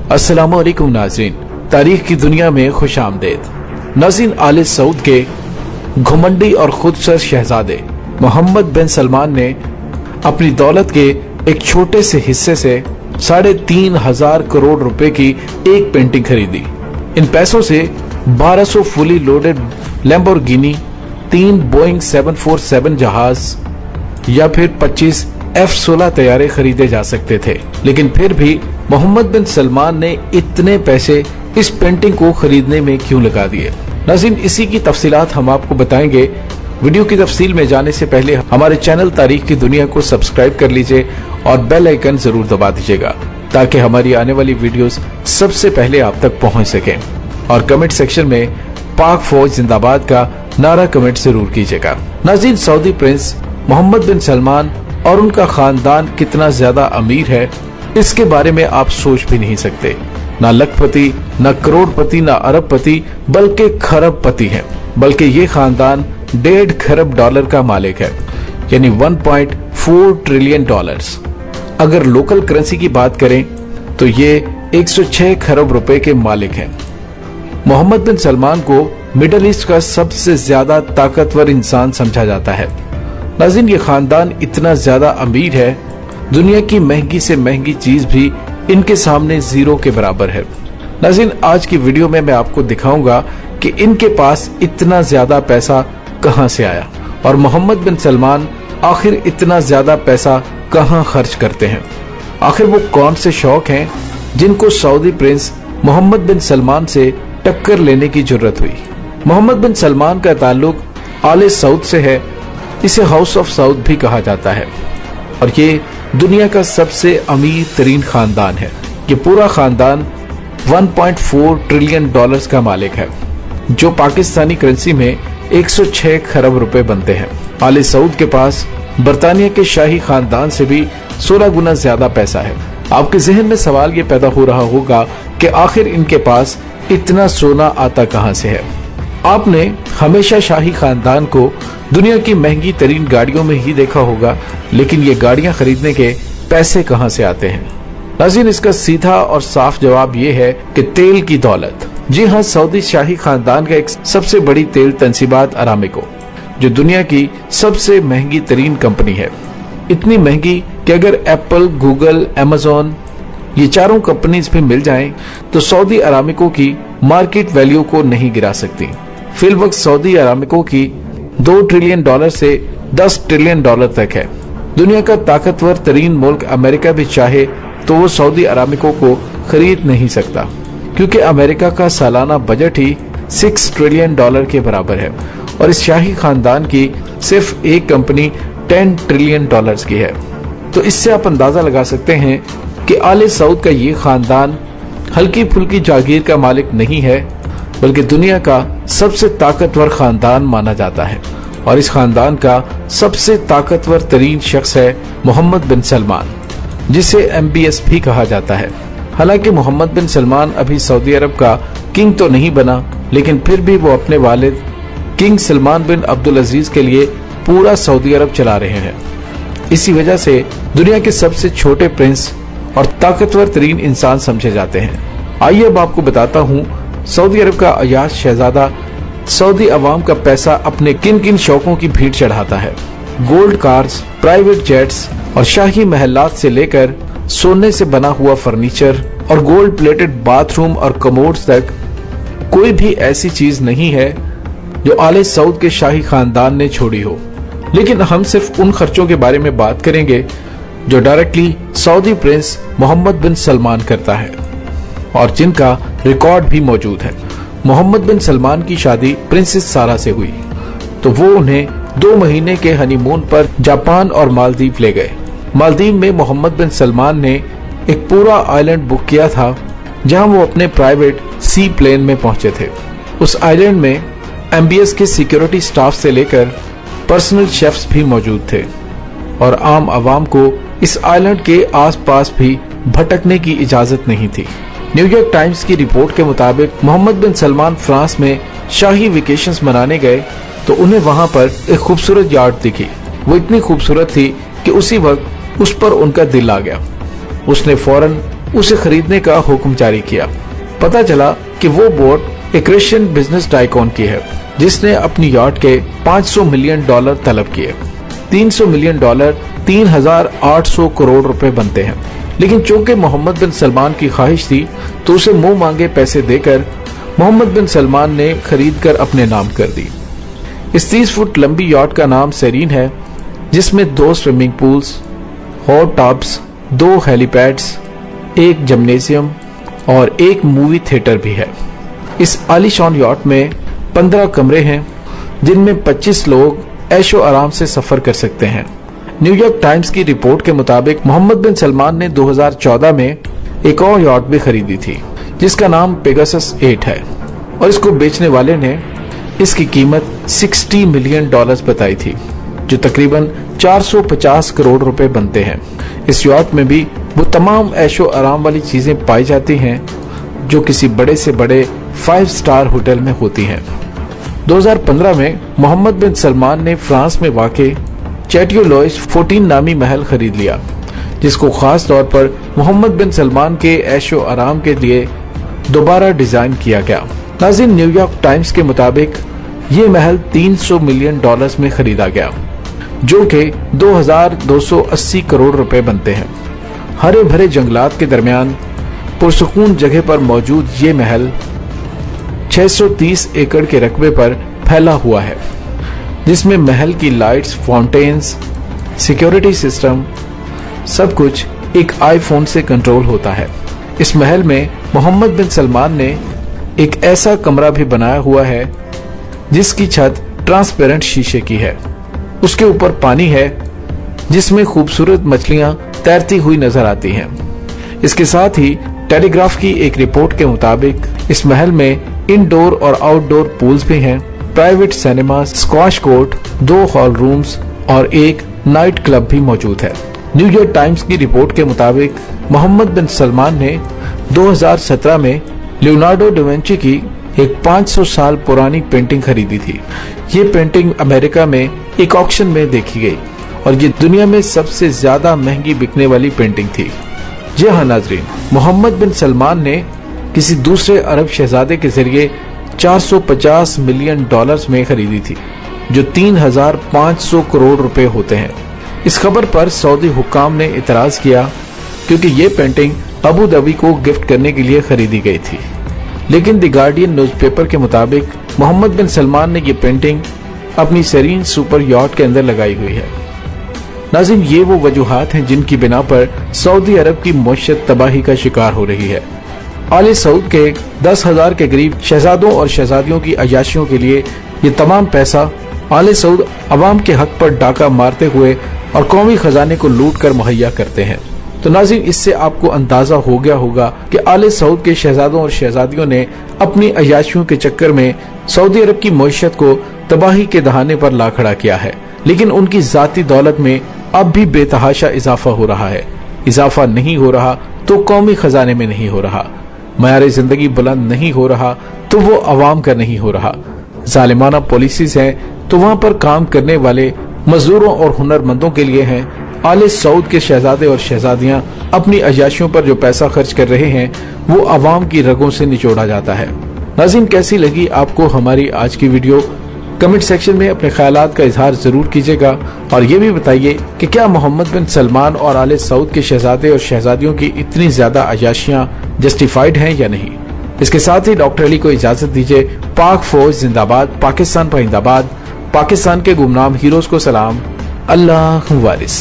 अस्सलामु अलैकुम नाज़रीन, तारीख की दुनिया में खुश आमदेद। नाज़रीन, आले सऊद के घुमंडी और खुदसर शहजादे मोहम्मद बिन सलमान ने अपनी दौलत के एक छोटे से हिस्से से 3,500 करोड़ रुपए की एक पेंटिंग खरीदी। इन पैसों से 1200 फुली लोडेड लैम्बोर्गिनी, 3 बोइंग 747 जहाज या फिर 25 F-16 तैयारे खरीदे जा सकते थे। लेकिन फिर भी मोहम्मद बिन सलमान ने इतने पैसे इस पेंटिंग को खरीदने में क्यों लगा दिए? नाज़रीन, इसी की तफसीलात हम आपको बताएंगे। वीडियो की तफसील में जाने से पहले हमारे चैनल तारीख की दुनिया को सब्सक्राइब कर लीजिए और बेल आइकन जरूर दबा दीजिएगा ताकि हमारी आने वाली वीडियोस सबसे पहले आप तक पहुंच सकें। और कमेंट सेक्शन में पाक फौज जिंदाबाद का नारा कमेंट जरूर कीजिएगा। नाज़रीन, सऊदी प्रिंस मोहम्मद बिन सलमान और उनका खानदान कितना ज्यादा अमीर है, इसके बारे में आप सोच भी नहीं सकते। ना लखपति, ना करोड़पति, ना अरबपति, बल्कि खरबपति हैं। बल्कि ये खानदान 1.5 खरब डॉलर का मालिक है, यानी 1.4 ट्रिलियन डॉलर्स। अगर लोकल करेंसी की बात करें तो ये 106 खरब रुपए के मालिक हैं। मोहम्मद बिन सलमान को मिडल ईस्ट का सबसे ज्यादा ताकतवर इंसान समझा जाता है। नाज़रीन, ये खानदान इतना ज्यादा अमीर है, दुनिया की महंगी से महंगी चीज भी इनके सामने जीरो के बराबर है। नाज़रीन, आज की वीडियो में मैं आपको दिखाऊंगा कि इनके पास इतना ज्यादा पैसा कहां से आया और मोहम्मद बिन सलमान आखिर इतना ज्यादा पैसा कहां खर्च करते हैं। आखिर वो कौन से शौक हैं जिनको सऊदी प्रिंस मोहम्मद बिन सलमान से टक्कर लेने की जरूरत हुई। मोहम्मद बिन सलमान का ताल्लुक आले सऊद से है। इसे हाउस ऑफ सऊद भी कहा जाता है और ये दुनिया का सबसे अमीर तरीन खानदान है। ये पूरा खानदान 1.4 ट्रिलियन डॉलर्स का मालिक है, जो पाकिस्तानी करेंसी में 106 खरब रुपए बनते हैं। आले सऊद के पास बरतानिया के शाही खानदान से भी 16 गुना ज्यादा पैसा है। आपके जहन में सवाल ये पैदा हो रहा होगा कि आखिर इनके पास इतना सोना आता कहां से है। आपने हमेशा शाही खानदान को दुनिया की महंगी तरीन गाड़ियों में ही देखा होगा, लेकिन ये गाड़ियां खरीदने के पैसे कहां से आते हैं? नाज़रीन, इसका सीधा और साफ जवाब ये है कि तेल की दौलत। जी हाँ, सऊदी शाही खानदान का एक सबसे बड़ी तेल तंसीबात अरामिको, जो दुनिया की सबसे महंगी तरीन कंपनी है। इतनी महंगी कि अगर एप्पल, गूगल, अमेज़न ये चारों कंपनीज भी मिल जाएं तो सऊदी अरामिको की मार्केट वैल्यू को नहीं गिरा सकती। फिलवक्त सऊदी अरामिको की 2 ट्रिलियन डॉलर से 10 ट्रिलियन डॉलर तक है। दुनिया का ताकतवर तरीन मुल्क अमेरिका भी चाहे तो वो सऊदी अरामिको को खरीद नहीं सकता, क्योंकि अमेरिका का सालाना बजट ही 6 ट्रिलियन डॉलर के बराबर है और इस शाही खानदान की सिर्फ एक कंपनी 10 ट्रिलियन डॉलर्स की है। तो इससे आप अंदाजा लगा सकते हैं कि आले सऊद का ये खानदान हल्की फुल्की जागीर का मालिक नहीं है, बल्कि दुनिया का सबसे ताकतवर खानदान माना जाता है। और इस खानदान का सबसे ताकतवर तरीन शख्स है मोहम्मद बिन सलमान, जिसे MBS भी कहा जाता है। हालांकि मोहम्मद बिन सलमान अभी सऊदी अरब का किंग तो नहीं बना, लेकिन फिर भी वो अपने वालिद किंग सलमान बिन अब्दुल अजीज के लिए पूरा सऊदी अरब चला रहे हैं। इसी वजह से दुनिया के सबसे छोटे प्रिंस और ताकतवर तरीन इंसान समझे जाते हैं। आइए अब आपको बताता हूँ सऊदी अरब का अयाज शहजादा सऊदी अवाम का पैसा अपने किन किन शौकों की भीड़ चढ़ाता है। गोल्ड कार्स, प्राइवेट जेट्स और शाही महलात से लेकर सोने से बना हुआ फर्नीचर और गोल्ड प्लेटेड बाथरूम और कमोड्स तक, कोई भी ऐसी चीज नहीं है जो आले सऊद के शाही खानदान ने छोड़ी हो। लेकिन हम सिर्फ उन खर्चों के बारे में बात करेंगे जो डायरेक्टली सऊदी प्रिंस मोहम्मद बिन सलमान करता है और जिनका रिकॉर्ड भी मौजूद है। मोहम्मद बिन सलमान की शादी प्रिंसेस सारा से हुई तो वो उन्हें 2 महीने के हनीमून पर जापान और मालदीव ले गए। मालदीव में मोहम्मद बिन सलमान ने एक पूरा आइलैंड बुक किया था, जहां वो अपने प्राइवेट सी प्लेन में पहुंचे थे। उस आइलैंड में MBS के सिक्योरिटी स्टाफ से लेकर पर्सनल शेफ्स भी मौजूद थे और आम आवाम को इस आइलैंड के आसपास भी भटकने की इजाजत नहीं थी। न्यूयॉर्क टाइम्स की रिपोर्ट के मुताबिक मोहम्मद बिन सलमान फ्रांस में शाही वेकेशंस मनाने गए तो उन्हें वहां पर एक खूबसूरत यार्ड दिखी। वो इतनी खूबसूरत थी कि उसी वक्त उस पर उनका दिल आ गया। उसने फौरन उसे खरीदने का हुक्म जारी किया। पता चला कि वो बोट एक रशियन बिजनेस टाइकून की है, जिसने अपनी यॉट के $500 मिलियन तलब किए। $300 मिलियन 3,800 करोड़ रुपए बनते हैं। लेकिन चूंकि मोहम्मद बिन सलमान की ख्वाहिश थी तो उसे मुंह मांगे पैसे देकर मोहम्मद बिन सलमान ने खरीद कर अपने नाम कर दी। इस 30 फुट लंबी यॉट का नाम सेरीन है, जिसमें 2 swimming pools, hot tubs, 2 helipads, 1 gymnasium और 1 मूवी थिएटर भी है। इस आलीशान यॉट में 15 कमरे हैं, जिनमें 25 लोग ऐशो आराम से सफर कर सकते हैं। न्यूयॉर्क टाइम्स की रिपोर्ट के मुताबिक मोहम्मद बिन सलमान ने 2014 में एक और यॉट भी खरीदी थी, जिसका नाम पेगासस 8 है, और इसको बेचने वाले ने इसकी कीमत $60 मिलियन बताई थी, जो तकरीबन 450 करोड़ रुपए बनते हैं। इस यॉट में भी वो तमाम ऐशो आराम वाली चीजें पाई जाती हैं जो किसी बड़े से बड़े 5 स्टार होटल में होती हैं। 2015 में मोहम्मद बिन सलमान ने फ्रांस में वाक़े चैटियो लॉइस 14 नामी महल खरीद लिया, जिसको खास तौर पर मोहम्मद बिन सलमान के ऐशो आराम के लिए दोबारा डिजाइन किया गया। नाज़रीन, न्यूयॉर्क टाइम्स के मुताबिक ये महल $300 मिलियन में खरीदा गया, जो कि 2,280 करोड़ रुपए बनते हैं। हरे भरे जंगलात के दरमियान पुरसुकून जगह पर मौजूद ये महल 630 एकड़ के रकबे पर फैला हुआ है, जिसमें महल की लाइट्स, फाउंटेन्स, सिक्योरिटी सिस्टम, सब कुछ एक आईफोन से कंट्रोल होता है। इस महल में मोहम्मद बिन सलमान ने एक ऐसा कमरा भी बनाया हुआ है जिसकी छत ट्रांसपेरेंट शीशे की है। उसके ऊपर पानी है, जिसमें खूबसूरत मछलियां तैरती हुई नजर आती हैं। इसके साथ ही टेलीग्राफ की एक रिपोर्ट के मुताबिक इस महल में इनडोर और आउटडोर पूल्स भी हैं, private cinema, squash court, 2 hall rooms और एक नाइट क्लब भी मौजूद है। न्यूयॉर्क टाइम्स की रिपोर्ट के मुताबिक मोहम्मद बिन सलमान ने 2017 में लियोनार्डो डा विंची की एक 500 साल पुरानी पेंटिंग खरीदी थी। ये पेंटिंग अमेरिका में एक ऑक्शन में देखी गई और ये दुनिया में सबसे ज्यादा महंगी बिकने वाली पेंटिंग थी। जी हाँ नाजरीन, मोहम्मद बिन सलमान ने किसी दूसरे अरब शहजादे के जरिए $450 मिलियन में खरीदी थी, जो 3,500 करोड़ रुपए होते हैं। इस खबर पर सऊदी हुक्काम ने इतराज किया, क्योंकि ये पेंटिंग अबू धाबी को गिफ्ट करने के लिए खरीदी गई थी। लेकिन द गार्डियन न्यूज़पेपर के मुताबिक मोहम्मद बिन सलमान ने ये पेंटिंग अपनी सेरीन सुपर यॉट के अंदर लगाई हुई है। नाज़रीन, ये वो वजूहात हैं जिनकी बिना पर सऊदी अरब की मईशत तबाही का शिकार हो रही है। आले सऊद के 10,000 के करीब शहजादों और शहजादियों की अयाशियों के लिए ये तमाम पैसा आले सऊद अवाम के हक पर डाका मारते हुए और कौमी खजाने को लूट कर मुहैया करते हैं। तो नाज़रीन, इससे आपको अंदाजा हो गया होगा कि आले सऊद के शहजादों और शहजादियों ने अपनी अयाशियों के चक्कर में सऊदी अरब की मईशत को तबाही के दहाने पर ला खड़ा किया है। लेकिन उनकी जाती दौलत में अब भी बेतहाशा इजाफा हो रहा है। इजाफा नहीं हो रहा तो कौमी खजाने में नहीं हो रहा, मयारे जिंदगी बुलंद नहीं हो रहा तो वो अवाम का नहीं हो रहा। जालिमाना पॉलिसीज हैं तो वहाँ पर काम करने वाले मजदूरों और हुनरमंदों के लिए हैं। आले सऊद के शहजादे और शहजादियाँ अपनी अयाशियों पर जो पैसा खर्च कर रहे हैं वो अवाम की रगों से निचोड़ा जाता है। नाज़रीन, कैसी लगी आपको हमारी आज की वीडियो? कमेंट सेक्शन में अपने ख्यालात का इजहार जरूर कीजिएगा और ये भी बताइए कि क्या मोहम्मद बिन सलमान और आले सऊद के शहजादे और शहजादियों की इतनी ज्यादा अयाशियां जस्टिफाइड हैं या नहीं। इसके साथ ही डॉक्टर अली को इजाजत दीजिए। पाक फौज जिंदाबाद, पाकिस्तान पाइंदाबाद, पाकिस्तान के गुमनाम हीरोज को सलाम, अल्लाह वारिस।